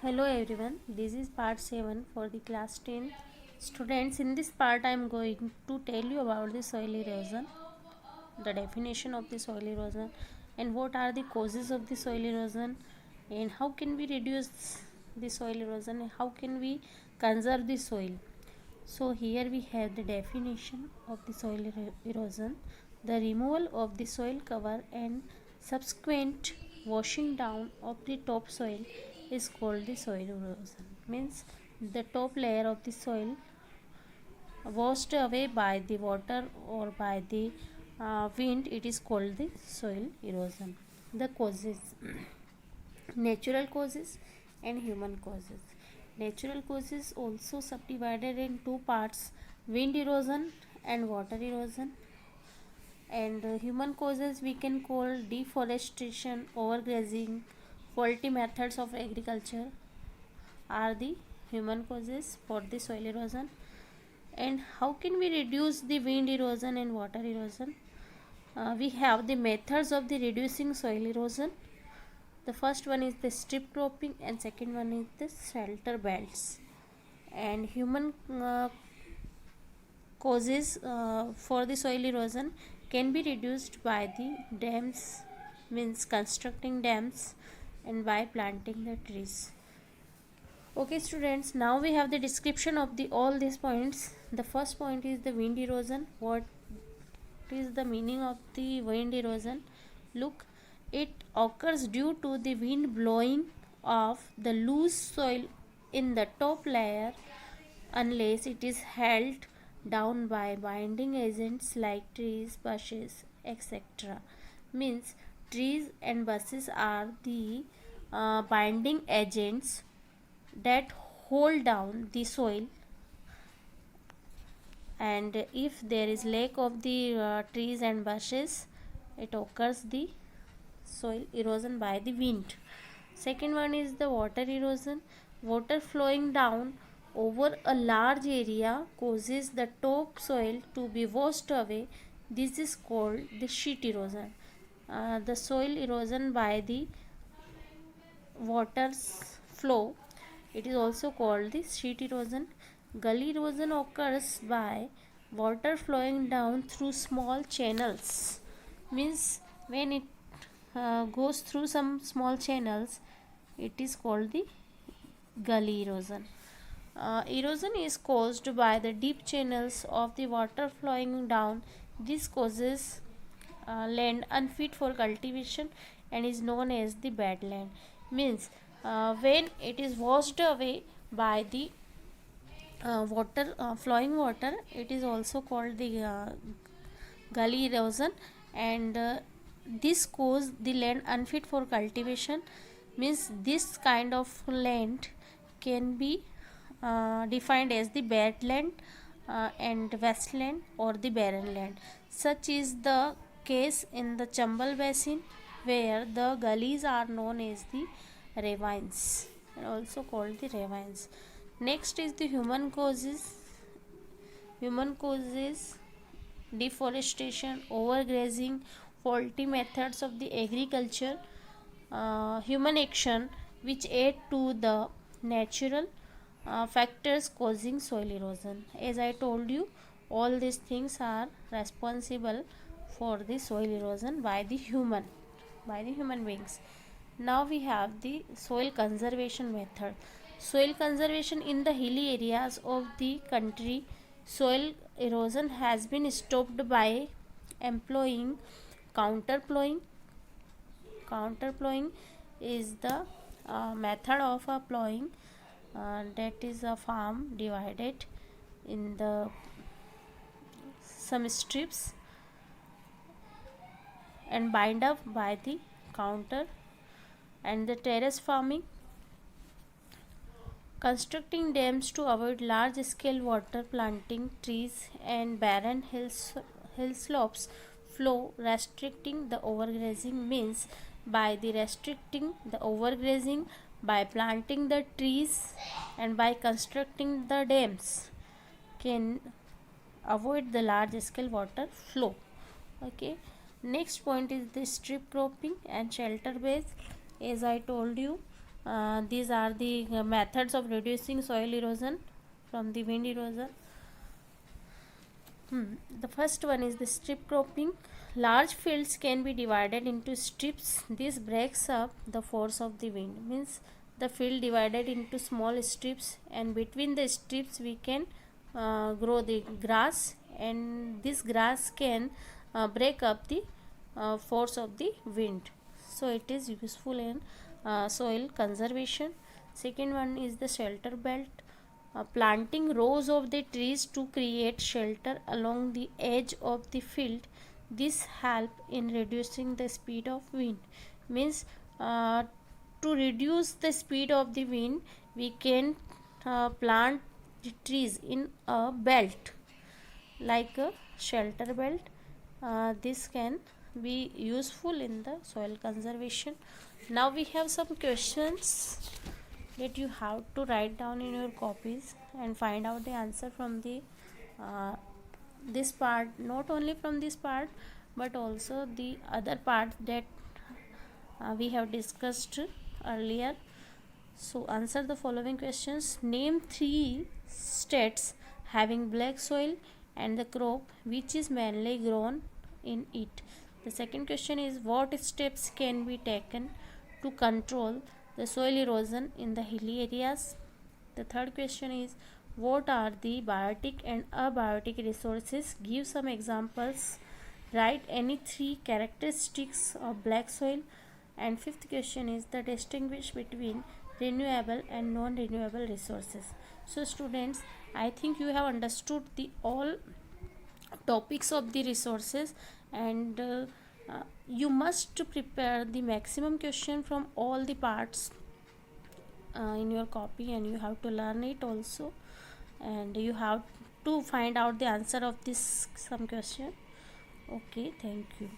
Hello everyone, this is part 7 for the class 10 students. In this part, I am going to tell you about the soil erosion, the definition of the soil erosion, and what are the causes of the soil erosion, and how can we reduce the soil erosion, and how can we conserve the soil. So, here we have the definition of the soil erosion: the removal of the soil cover and subsequent washing down of the topsoil is called the soil erosion. Means the top layer of the soil washed away by the water or by the wind, it is called the soil erosion. The causes: natural causes and human causes. Natural causes also subdivided in two parts: wind erosion and water erosion. And human causes we can call deforestation, overgrazing, faulty methods of agriculture are the human causes for the soil erosion. And how can we reduce the wind erosion and water erosion? We have the methods of the reducing soil erosion. The first one is the strip cropping, and second one is the shelter belts. And human causes for the soil erosion can be reduced by the dams, means constructing dams, and by planting the trees. Okay students, now we have the description of the all these points. The first point is the wind erosion. What is the meaning of the wind erosion? Look, it occurs due to the wind blowing off the loose soil in the top layer unless it is held down by binding agents like trees, bushes, etc. Means trees and bushes are the binding agents that hold down the soil, and if there is lack of the trees and bushes, it occurs the soil erosion by the wind. Second one is the water erosion. Water flowing down over a large area causes the top soil to be washed away. This is called the sheet erosion. The soil erosion by the water's flow, it is also called the sheet erosion. Gully erosion occurs by water flowing down through small channels. Means when it goes through some small channels, it is called the gully erosion. Erosion is caused by the deep channels of the water flowing down. This causes land unfit for cultivation and is known as the badland. Means when it is washed away by the water flowing water, it is also called the gully erosion, and this cause the land unfit for cultivation. Means this kind of land can be defined as the badland and wasteland or the barren land. Such is the case in the Chambal basin, where the gullies are known as the ravines and also called the ravines. Next is the human causes. Human causes: deforestation, overgrazing, faulty methods of the agriculture, human action which aid to the natural factors causing soil erosion. As I told you, all these things are responsible for the soil erosion by the human beings. Now we have the soil conservation method. Soil conservation: in the hilly areas of the country, soil erosion has been stopped by employing counter plowing. Counter plowing is the method of plowing that is a farm divided in the some strips and bind up by the counter. And the terrace farming: constructing dams to avoid large scale water, planting trees and barren hill slopes flow, restricting the overgrazing. Means by the restricting the overgrazing, by planting the trees and by constructing the dams, can avoid the large scale water flow. Okay, next point is the strip cropping and shelter base. As I told you, These are the methods of reducing soil erosion from the wind erosion. The first one is the strip cropping. Large fields can be divided into strips. This breaks up the force of the wind. Means the field divided into small strips, and between the strips we can grow the grass, and this grass can break up the force of the wind. So it is useful in soil conservation. Second one is the shelter belt. Planting rows of the trees to create shelter along the edge of the field. This help in reducing the speed of wind. Means uh, to reduce the speed of the wind, we can plant the trees in a belt, like a shelter belt. This can be useful in the soil conservation. Now we have some questions that you have to write down in your copies and find out the answer from the uh, this part, not only from this part but also the other part that we have discussed earlier. So answer the following questions. Name 3 states having black soil and the crop which is mainly grown in it. The second question is, what steps can be taken to control the soil erosion in the hilly areas? The third question is, what are the biotic and abiotic resources? Give some examples. Write any 3 characteristics of black soil. And fifth question is the distinguish between renewable and non-renewable resources. So students, I think you have understood the all topics of the resources, and you must prepare the maximum question from all the parts in your copy, and you have to learn it also, and you have to find out the answer of this some question. Okay, thank you.